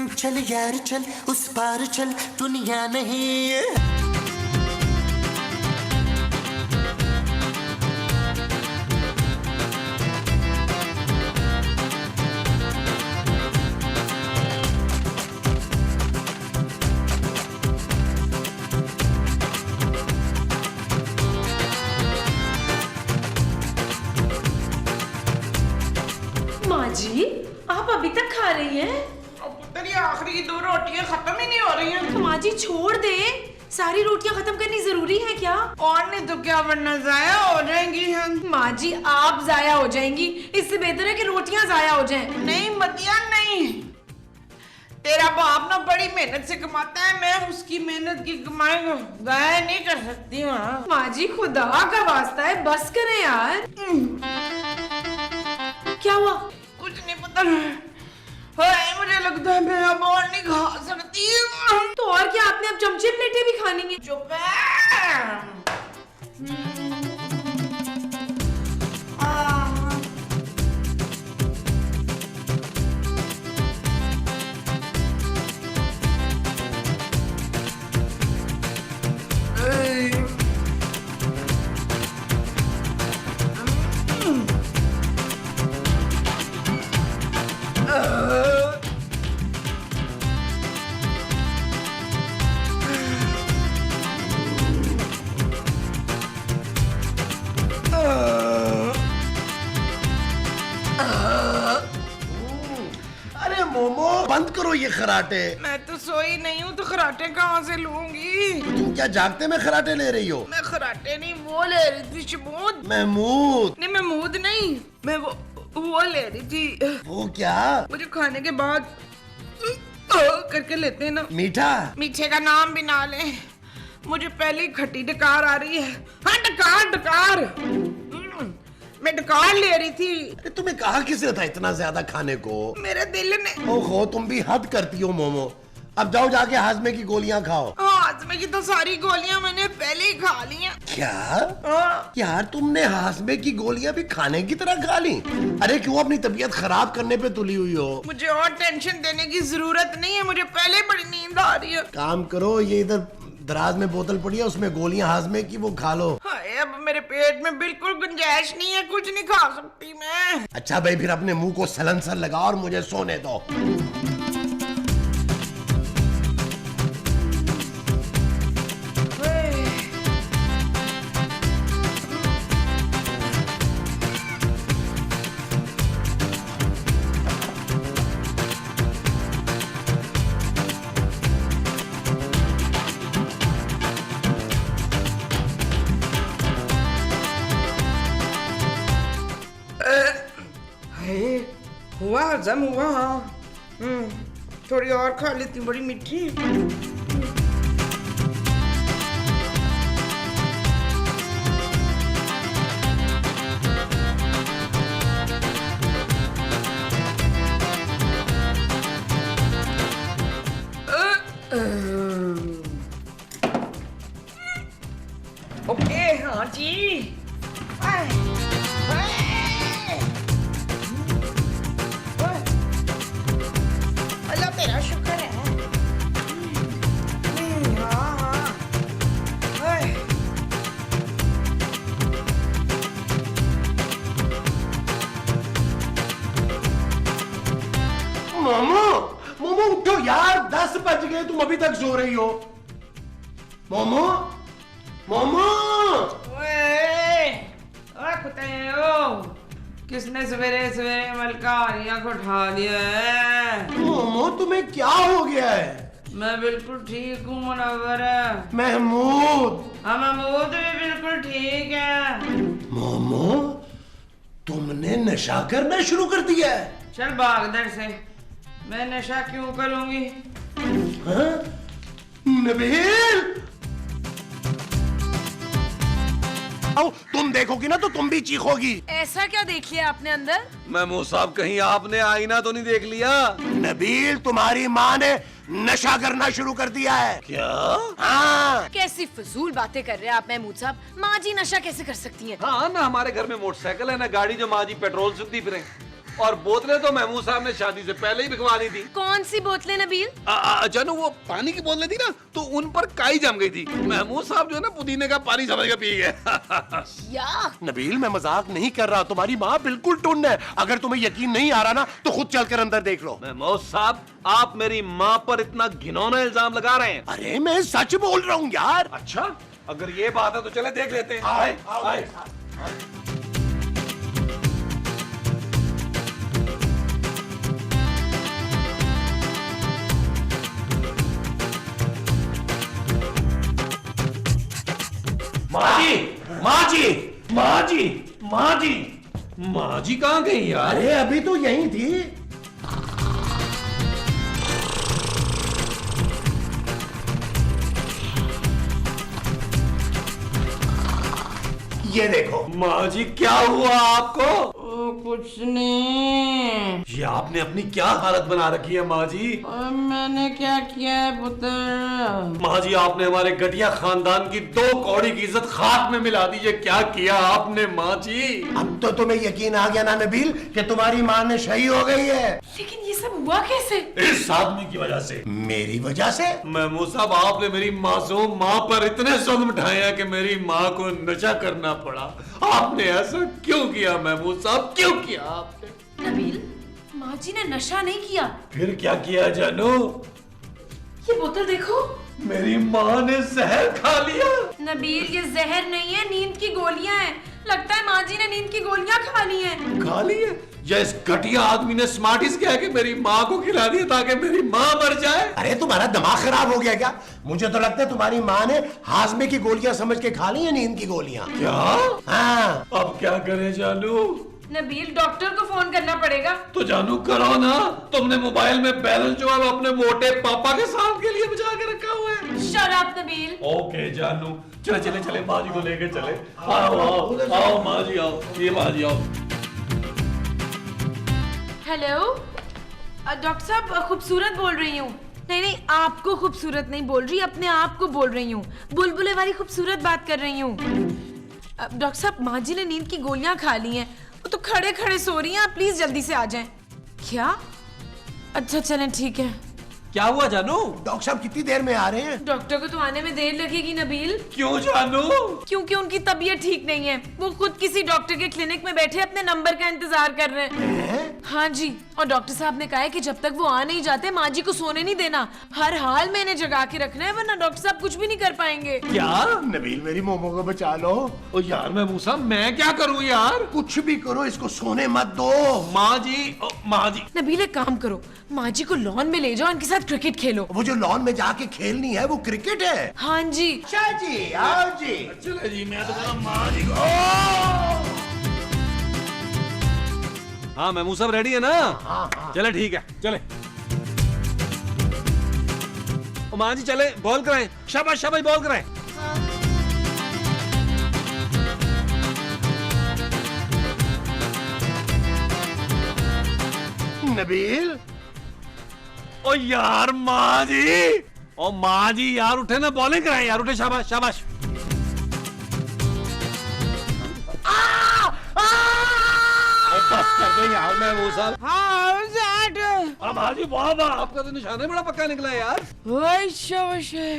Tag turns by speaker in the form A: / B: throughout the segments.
A: चल यार चल उस पार चल दुनिया नहीं।
B: माँ जी आप अभी तक खा रही हैं?
C: तेरी आखिरी 2 रोटियां खत्म ही नहीं हो रही हैं।
B: तो माँ जी छोड़ दे, सारी रोटियां खत्म करनी जरूरी है क्या?
C: और नहीं तो क्या, वरना जाया हो जाएंगी हम।
B: माँ जी आप जाया हो जाएंगी, इससे बेहतर है कि रोटियां जाया हो जाएं।
C: नहीं मतिया नहीं, तेरा बाप ना बड़ी मेहनत से कमाता है, मैं उसकी मेहनत की कमाई को जाया नहीं कर सकती हूँ।
B: माँ जी खुदा का वास्ता है बस करें यार। क्या हुआ?
C: कुछ नहीं पता, मुझे लगता है मैं अब और नहीं खा सकती।
B: तो और क्या, आपने अब चमचे प्लेटें भी खानी है?
C: चुप है।
D: अरे मोमो बंद करो ये खराटे।
C: मैं तो सोई नहीं हूँ तो खराटे कहाँ से लूंगी?
D: तुम क्या जागते में खराटे ले रही हो?
C: मैं खराटे नहीं वो ले रही थी, शमूद।
D: महमूद।
C: नहीं महमूद नहीं, मैं वो ले रही थी।
D: वो क्या?
C: मुझे खाने के बाद करके लेते हैं ना,
D: मीठा।
C: मीठे का नाम भी ना ले, मुझे पहले खट्टी डकार आ रही है। हाँ डकार डकार, मैं डकार ले रही थी।
D: अरे तुम्हें कहा किसने था इतना ज्यादा खाने को?
C: मेरे दिल ने।
D: ओहो तुम भी हद करती हो मोमो। अब जाओ जाके हाजमे की गोलियां खाओ।
C: हाजमे की तो सारी गोलियां मैंने पहले ही खा ली हैं।
D: क्या?
C: हाँ।
D: यार तुमने हाजमे की गोलियां भी खाने की तरह खा ली? अरे क्यों अपनी तबीयत खराब करने पे तुली हुई हो?
C: मुझे और टेंशन देने की जरूरत नहीं है, मुझे पहले बड़ी नींद आ रही है।
D: काम करो, ये इधर दराज में बोतल पड़ी है, उसमें गोलियां हाजमे की, वो खा लो।
C: हाय अब मेरे पेट में बिल्कुल गुंजाइश नहीं है, कुछ नहीं खा सकती मैं।
D: अच्छा भाई फिर अपने मुंह को सलनसर लगाओ और मुझे सोने दो।
C: हुआ हजम हुआ। हाँ थोड़ी और खा लेती, बड़ी मीठी। ओके हाँ जी। अल्लाह तेरा शुक्र है।
D: मोमो मोमो उठो यार, 10 बज गए, तुम अभी तक सो रही हो। मोमो मोमो
C: किसने सवेरे सवेरे मलकारियां को उठा दिया है?
D: मोमो तुम्हें क्या हो गया है?
C: मैं बिल्कुल ठीक हूँ मुनव्वर।
D: महमूद।
C: हाँ महमूद भी बिल्कुल ठीक है।
D: मोमो तुमने नशा करना शुरू कर दिया है?
C: चल भाग दर से, मैं नशा क्यों करूंगी?
D: हाँ? नबील तुम देखोगी ना तो तुम भी चीखोगी।
B: ऐसा क्या देख लिया आपने अंदर?
E: महमूद साहब कहीं आपने आईना तो नहीं देख लिया?
D: नबील तुम्हारी माँ ने नशा करना शुरू कर दिया है।
E: क्या?
D: हाँ।
B: कैसी फजूल बातें कर रहे हैं आप महमूद साहब, माँ जी नशा कैसे कर सकती हैं?
E: हाँ ना, हमारे घर में मोटरसाइकिल है ना गाड़ी जो माँ जी पेट्रोल सुनती फिरे। और बोतलें तो महमूद साहब ने शादी से पहले ही बिकवानी थी।
B: कौन सी बोतलें नबील?
E: जानू वो पानी की बोतलें थी ना, तो उन पर काई जम गई थी। महमूद साहब जो है ना पुदीने का पानी समझ के पी गए।
B: या
D: नबील मैं मजाक नहीं कर रहा, तुम्हारी माँ बिल्कुल टुन्न है। अगर तुम्हें यकीन नहीं आ रहा ना तो खुद चलकर अंदर देख लो।
E: महमूद साहब आप मेरी माँ पर इतना घिनौना इल्जाम लगा रहे हैं।
D: अरे मैं सच बोल रहा हूँ यार।
E: अच्छा अगर ये बात है तो चले देख लेते हैं।
D: आए, आए।
E: माँ जी, माँ जी, माँ जी, माँ जी, माँ जी कहाँ गई यार?
D: अरे अभी तो यहीं थी। ये देखो।
E: माँ जी क्या हुआ आपको?
C: कुछ नहीं।
E: ये आपने अपनी क्या हालत बना रखी है माँ जी?
C: मैंने क्या किया है पुत्र?
E: माँ जी आपने हमारे घटिया खानदान की 2 कौड़ी की इज्जत खाक में मिला दी। ये क्या किया आपने माँ जी?
D: अब तो तुम्हें यकीन आ गया ना नबील कि तुम्हारी माँ ने सही हो गई है।
B: लेकिन ये सब हुआ कैसे?
E: इस आदमी की वजह से।
D: मेरी वजह से?
E: महमूद साहब आपने मेरी मासूम माँ पर इतने जुल्म ढाए हैं कि मेरी माँ को नशा करना पड़ा। आपने ऐसा क्यों किया महमूद साहब, क्यों किया आपने?
B: नबील, माँ जी ने नशा नहीं किया।
E: फिर क्या किया जानू?
B: ये बोतल देखो।
E: मेरी माँ ने जहर खा लिया।
B: नबील ये जहर नहीं है, नींद की गोलियां हैं। लगता है माँ जी ने नींद की गोलियां खा ली हैं।
E: खा ली है? या इस घटिया आदमी ने स्मार्टिस किया कि मेरी माँ को खिला दिया ताकि मेरी माँ मर जाए?
D: अरे तुम्हारा दिमाग खराब हो गया क्या? मुझे तो लगता है तुम्हारी माँ ने हाजमे की गोलियां समझ के खा ली है नींद की गोलियां।
E: क्या?
D: हाँ।
E: अब क्या करें जानू?
B: नबील डॉक्टर को फोन करना पड़ेगा।
E: तो जानू करो ना, तुमने मोबाइल में बैलेंस जो है वो अपने मोटे पापा के साथ के लिए बचा के रखा हुआ है।
B: Shut up Nabeel.
E: ओके जानू, चले चले चले माँ जी को लेके चले। आओ आओ आओ माँ जी आओ, ये माँ जी आओ।
B: हेलो डॉक्टर साहब, खूबसूरत बोल रही हूँ। नहीं नहीं, आपको खूबसूरत नहीं बोल रही, अपने आप को बोल रही हूँ। बुलबुले वाली खूबसूरत बात कर रही हूँ। डॉक्टर साहब माँ जी ने नींद की गोलियां खा ली हैं, वो तो खड़े खड़े सो रही हैं। आप प्लीज जल्दी से आ जाएं। क्या? अच्छा चलें ठीक है।
E: क्या हुआ जानू?
D: डॉक्टर साहब कितनी देर में आ रहे हैं?
B: डॉक्टर को तो आने में देर लगेगी नबील।
E: क्यों जानू?
B: क्योंकि उनकी तबीयत ठीक नहीं है। वो खुद किसी डॉक्टर के क्लिनिक में बैठे अपने नंबर का इंतजार कर रहे हैं। हाँ जी, और डॉक्टर साहब ने कहा है कि जब तक वो आ नहीं जाते माँ जी को सोने नहीं देना। हर हाल में इन्हें जगा के रखना है, वरना डॉक्टर साहब कुछ भी नहीं कर पाएंगे।
E: क्या?
D: नबील मेरी मोमो को बचा लो।
E: ओ यार मैं मूसा, मैं क्या करूं यार?
D: कुछ भी करो, इसको सोने मत दो।
E: माँ जी, माँ जी।
B: नबील एक काम करो, माँ जी को लॉन में ले जाओ, इनके साथ क्रिकेट खेलो।
D: वो जो लॉन में जाके खेलनी है वो क्रिकेट है।
B: हाँ जी।
D: अच्छा जी, आओ जी।
E: चले जी, मैं तो बोला माँ जी को। हाँ महमूद साहब रेडी है ना?
D: हाँ।
E: चले ठीक है, चले। ओ माँ जी चले, बॉल कराएं। शाबाश शाबाश, बॉल कराएं।
D: नबील।
E: ओ यार माँ जी, ओ माँ जी यार उठे ना, बॉलिंग कराएं यार, उठे। शाबाश शाबाश। बस कर दो यार महमूद साहब।
C: हाँ ज़ाट।
E: अब हाजी वाह वाह, आपका तो निशाना बड़ा पक्का निकला है यार।
C: वही शाबाश है।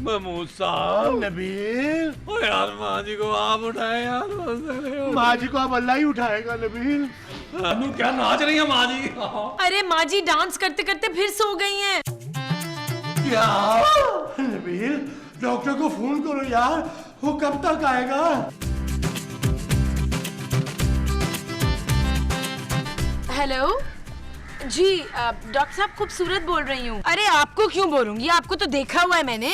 E: महमूद साहब।
D: नबील।
E: ओ यार माँ जी को आप उठाए यार।
D: माँ जी को अब अल्लाह ही उठाएगा नबील।
E: अनु क्या नाच रही है माँ जी?
B: अरे माँ जी डांस करते करते फिर सो गई हैं।
E: क्या?
D: नबील डॉक्टर को फोन करो यार, वो कब तक आएगा?
B: हेलो जी, डॉक्टर साहब खूबसूरत बोल रही हूँ। अरे आपको क्यों बोलूंगी, आपको तो देखा हुआ है मैंने।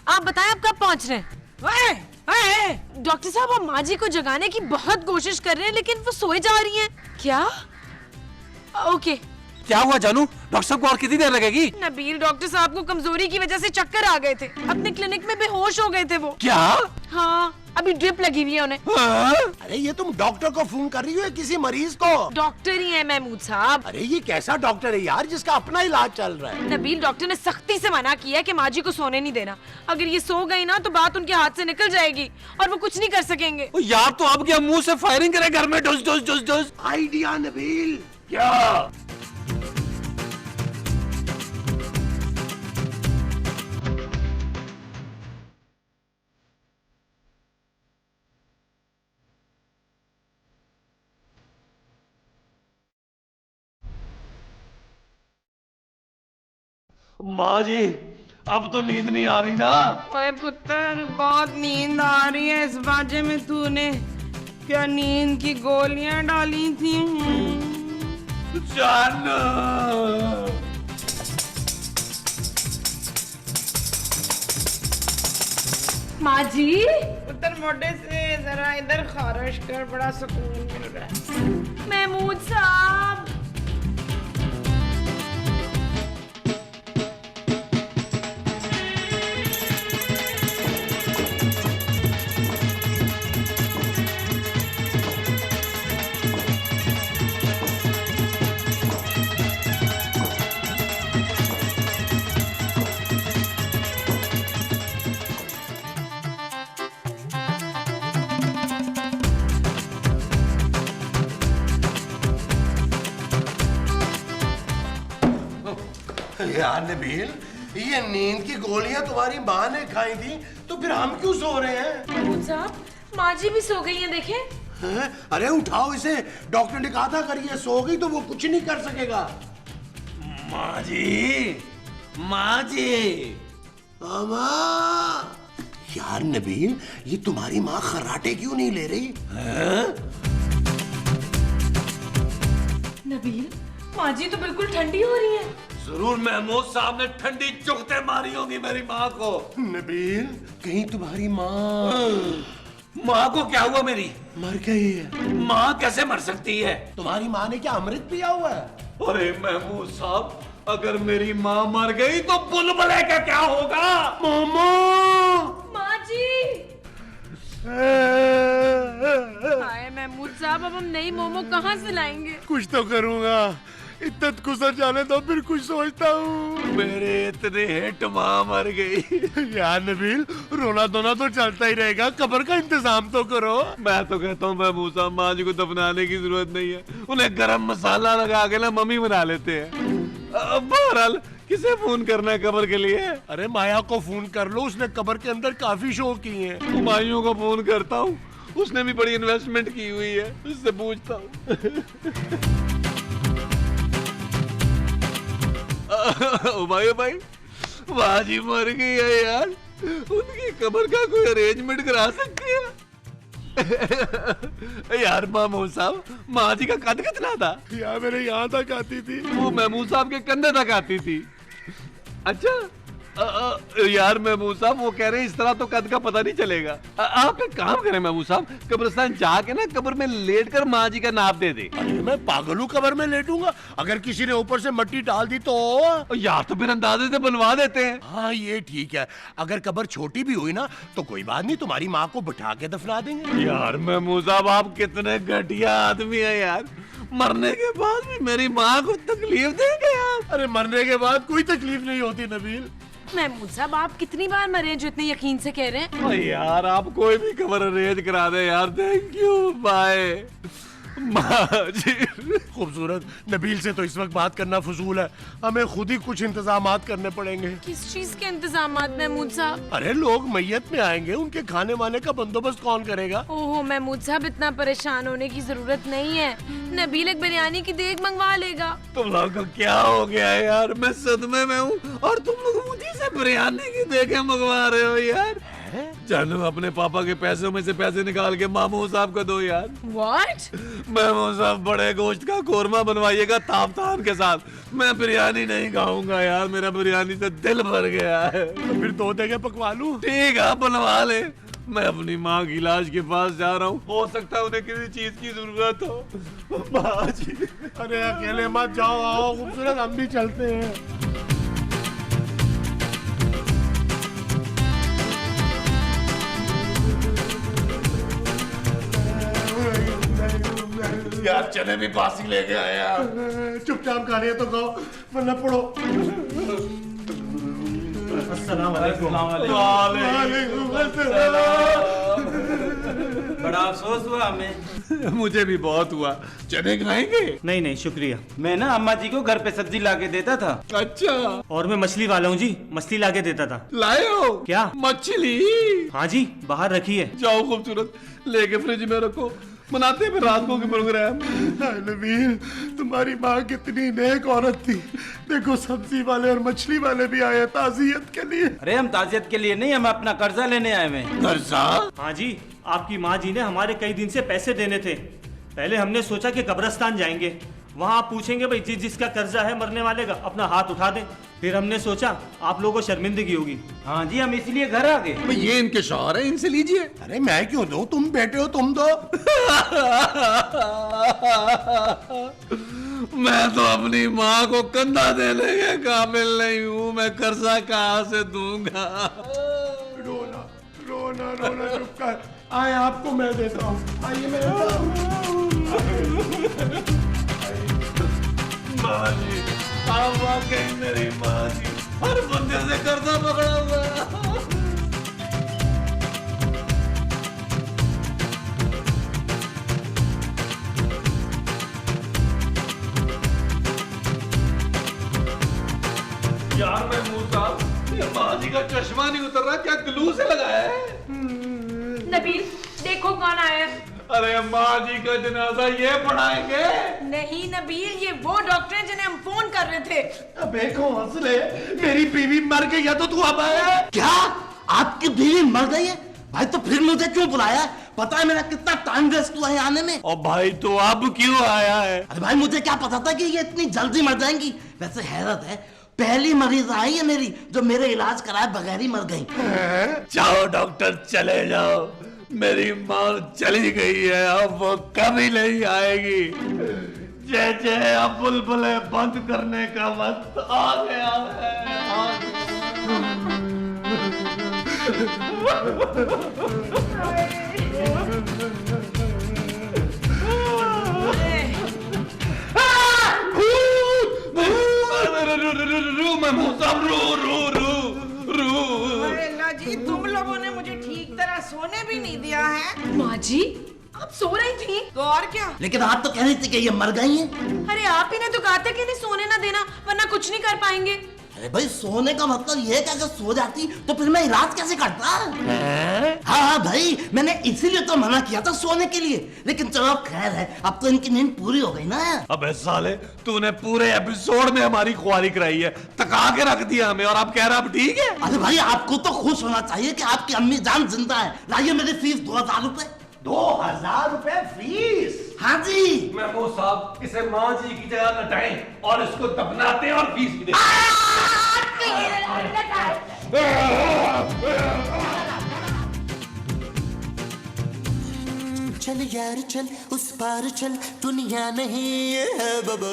B: आप बताएं आप कब पहुँच रहे हैं? डॉक्टर साहब हम माँ जी को जगाने की बहुत कोशिश कर रहे हैं लेकिन वो सोए जा रही हैं। क्या? ओके
E: क्या हुआ जानू? डॉक्टर साहब को और कितनी देर लगेगी?
B: नबील, डॉक्टर साहब को कमजोरी की वजह से चक्कर आ गए थे, अपने क्लिनिक में बेहोश हो गए थे वो।
E: क्या?
B: हाँ, अभी ड्रिप लगी हुई है उन्हें।
E: हाँ?
D: अरे ये तुम डॉक्टर को फोन कर रही हो या किसी मरीज को?
B: डॉक्टर ही है महमूद साहब।
D: अरे ये कैसा डॉक्टर है यार जिसका अपना इलाज चल रहा है?
B: नबील, डॉक्टर ने सख्ती से मना किया है कि माँ जी को सोने नहीं देना। अगर ये सो गई ना तो बात उनके हाथ से निकल जाएगी और वो कुछ नहीं कर सकेंगे।
E: यार तो अब क्या मुंह से फायरिंग करे घर में? Dose dose dose dose.
D: Idea Nabeel.
E: क्या? माँ जी, अब तो नींद नहीं आ रही ना?
C: ओए पुत्र, बहुत नींद आ रही है। इस बाजे में तूने क्या नींद की गोलियां डाली थी?
E: जानू।
B: माँ जी,
C: पुत्र मोटे से जरा इधर खारिश कर, बड़ा सुकून मिल रहा है।
B: महमूद साहब।
D: यार नबील, ये नींद की गोलियां तुम्हारी माँ ने खाई थी तो फिर हम क्यों सो रहे हैं?
B: महमूद साहब, माँ जी भी सो गई हैं, देखें।
D: हैं? अरे उठाओ इसे, डॉक्टर ने कहा था अगर ये सो गई तो वो कुछ नहीं कर सकेगा।
E: माँ जी, माँ जी।
D: अम्मा। यार नबील, ये तुम्हारी माँ खर्राटे क्यों नहीं ले रही?
B: नबील, माँ जी तो बिल्कुल ठंडी हो रही है।
E: जरूर महमूद साहब ने ठंडी चुगते मारी होंगी मेरी माँ को।
D: नबील, कहीं तुम्हारी माँ
E: माँ को क्या हुआ? मेरी
D: मर गई है?
E: माँ कैसे मर सकती है?
D: तुम्हारी माँ ने क्या अमृत पिया हुआ है?
E: अरे महमूद साहब, अगर मेरी माँ मर गई तो बुलबुले का क्या होगा?
D: मामा।
B: माँ जी। हाय महमूद साहब, अब हम नई मोमो कहाँ से लाएंगे?
D: कुछ तो करूंगा, इद्दत गुजर जाने दो फिर कुछ सोचता हूँ।
E: मेरे इतने हिट माँ मर गई।
D: यार नबील, रोना धोना तो चलता ही रहेगा, कब्र का इंतजाम तो करो।
E: मैं तो कहता हूँ महमूद साहब, माँ जी को दफनाने की जरूरत नहीं है, उन्हें गरम मसाला लगा के ना मम्मी बना लेते हैं। बहरहाल, किसे फोन करना है कब्र के लिए?
D: अरे माया को फोन कर लो, उसने कब्र के अंदर काफी शो किए हैं।
E: हुमायूं को फोन करता हूँ, उसने भी बड़ी इन्वेस्टमेंट की हुई है, उससे पूछता हूँ। हुमायूं भाई, माँ जी मर गई है यार, उनकी कब्र का कोई अरेंजमेंट करा सकते हैं? यार महमूद साहब, माँ जी का कद कितना था?
D: यार मेरे यहाँ तक आती थी।
E: वो महमूद साहब के कंधे तक आती थी। अच्छा, यार महमूद साहब, वो कह रहे हैं इस तरह तो कद का पता नहीं चलेगा। आप एक काम करें महमूद साहब, कब्रिस्तान जाके ना कब्र में लेटकर माँ जी का नाप दे दे।
D: अरे मैं पागल हूँ, कब्र में लेटूंगा? अगर किसी ने ऊपर से मिट्टी डाल दी तो?
E: यार तो फिर अंदाजे से बनवा देते हैं।
D: हाँ ये ठीक है, अगर कब्र छोटी भी हुई ना तो कोई बात नहीं, तुम्हारी माँ को बिठा के दफना देंगे।
E: यार महमूद साहब, आप कितने घटिया आदमी है यार, मरने के बाद भी मेरी माँ को तकलीफ देंगे आप?
D: अरे मरने के बाद कोई तकलीफ नहीं होती नबील।
B: महमूद साहब, आप कितनी बार मरे जो इतने यकीन से कह रहे हैं?
E: यार आप कोई भी कब्र अरेंज करा दे यार, थैंक यू, बाय। माँ जी।
D: खूबसूरत, नबील से तो इस वक्त बात करना फजूल है, हमें खुद ही कुछ इंतजामात करने पड़ेंगे।
B: किस चीज के इंतजामात महमूद साहब?
D: अरे लोग मैयत में आएंगे, उनके खाने वाने का बंदोबस्त कौन करेगा?
B: ओहो महमूद साहब, इतना परेशान होने की जरूरत नहीं है, नबील एक बिरयानी की देग मंगवा लेगा।
E: तुम लोग को क्या हो गया है यार, मैं सदमे में हूँ और तुम लोग मुझे से बिरयानी की देगे मंगवा रहे हो यार। जानू, अपने पापा के पैसों में से पैसे निकाल के मामू साहब को दो यार।
B: What?
E: मामू साहब बड़े गोश्त का कोरमा बनवाइएगा ताबतान के साथ, मैं बिरयानी नहीं खाऊंगा यार, मेरा बिरयानी से दिल भर गया है।
D: तो फिर 2 देगे पकवा लूं?
E: ठीक है, बनवा ले, मैं अपनी माँ की लाश के पास जा रहा हूँ, हो सकता है उन्हें किसी चीज की जरूरत हो। माँ जी।
D: अरे अकेले मत जाओ, आओ खूबसूरत, हम भी चलते हैं।
E: यार चने भी पास ही लेके आया।
D: चुपचाप खा रही है तो खाओ, वरना पढ़ो। अस्सलाम वालेकुम। वालेकुम अस्सलाम।
F: बड़ा अफसोस हुआ हमें।
E: मुझे भी बहुत हुआ। चने खाएंगे?
F: नहीं नहीं शुक्रिया। मैं ना अम्मा जी को घर पे सब्जी लाके देता था।
E: अच्छा।
F: और मैं मछली वाला हूँ जी, मछली लाके देता था।
E: लाए हो?
F: क्या?
E: मछली?
F: हाँ जी, बाहर रखी है।
E: जाओ खूबसूरत, लेके फ्रिज में रखो, बनाते हैं फिर रात को के प्रोग्राम।
D: नबील, तुम्हारी माँ कितनी नेक औरत थी। देखो सब्जी वाले और मछली वाले भी आए ताजियत के लिए।
F: अरे हम ताजियत के लिए नहीं, हम अपना कर्जा लेने आए हुए।
E: कर्जा?
F: हाँ जी, आपकी माँ जी ने हमारे कई दिन से पैसे देने थे। पहले हमने सोचा कि कब्रिस्तान जाएंगे, वहाँ आप पूछेंगे भाई जिसका कर्जा है मरने वाले का, अपना हाथ उठा दे। फिर हमने सोचा आप लोगों को शर्मिंदगी होगी। हाँ जी, हम इसलिए घर आ गए।
E: ये इनके शौहर है, इनसे लीजिए।
D: अरे मैं क्यों दूं, तुम बेटे हो, तुम दो।
E: मैं तो अपनी माँ को कंधा देने के काबिल नहीं हूँ, मैं कर्जा कहाँ से दूंगा।
D: रोना रोना रोना चुप कर। आए आपको मैं देता हूँ, आइए मैं देता हूँ।
E: माँ जी, आप वाकई मेरी माँ जी, हर बंदे से कर्जा पकड़ा हुआ है। यार महमूद साहब, ये माँ जी का चश्मा नहीं उतर रहा, क्या ग्लू से लगाया है?
B: नबील देखो कौन आया है।
E: अरे माँ जी का जनाजा ये पढ़ाएंगे?
B: नहीं नबील, ये वो डॉक्टर हैं जिन्हें हम फोन कर रहे थे।
D: अबे हौसले, मेरी बीवी मर गई है तो तू अब आया?
A: क्या आपकी बीवी मर गई है? भाई तो फिर मुझे क्यों बुलाया? पता है मेरा कितना टाइम वेस्ट हुआ है आने में।
E: और भाई तो अब क्यों आया है?
A: अरे भाई मुझे क्या पता था कि ये इतनी जल्दी मर जाएंगी। वैसे हैरत है, पहली मरीज आई है मेरी जो मेरे इलाज कराए बगैर ही मर गई।
E: जाओ डॉक्टर, चले जाओ, मेरी माँ चली गई है, अब वो कभी नहीं आएगी। जय जय, अब बुलबुलें बंद करने का वक्त आ गया है।
C: अरे अल्लाह जी, तुम लोगों ने मुझे ठीक तरह सोने भी नहीं दिया है।
B: माँ जी आप सो रही थी?
C: तो और क्या?
A: लेकिन आप तो कह रही थी कि ये मर गई हैं।
B: अरे आप ही ने तो कहा था कि इन्हें सोने ना देना, वरना कुछ नहीं कर पाएंगे।
A: अरे भाई सोने का मतलब ये है कि अगर सो जाती तो फिर मैं इलाज कैसे करता? हाँ भाई, मैंने इसीलिए तो मना किया था सोने के लिए। लेकिन चलो खैर है, अब तो इनकी नींद पूरी हो गई ना।
E: अबे साले, तूने पूरे एपिसोड में हमारी ख्वारी कराई है, तका के रख दिया हमें, और आप कह रहे अब ठीक है?
A: अरे भाई आपको तो खुश होना चाहिए कि आपकी अम्मी जान जिंदा है। लाइए मेरी फीस 2000 रुपए।
D: 2000 रुपए फीस?
A: हाँ जी।
E: महमूद साहब, इसे माँ जी की जगह लटाएं और इसको दफनाते हैं और फीस भी दें।
A: चल यार चल, उस पार चल, दुनिया नहीं है बाबा।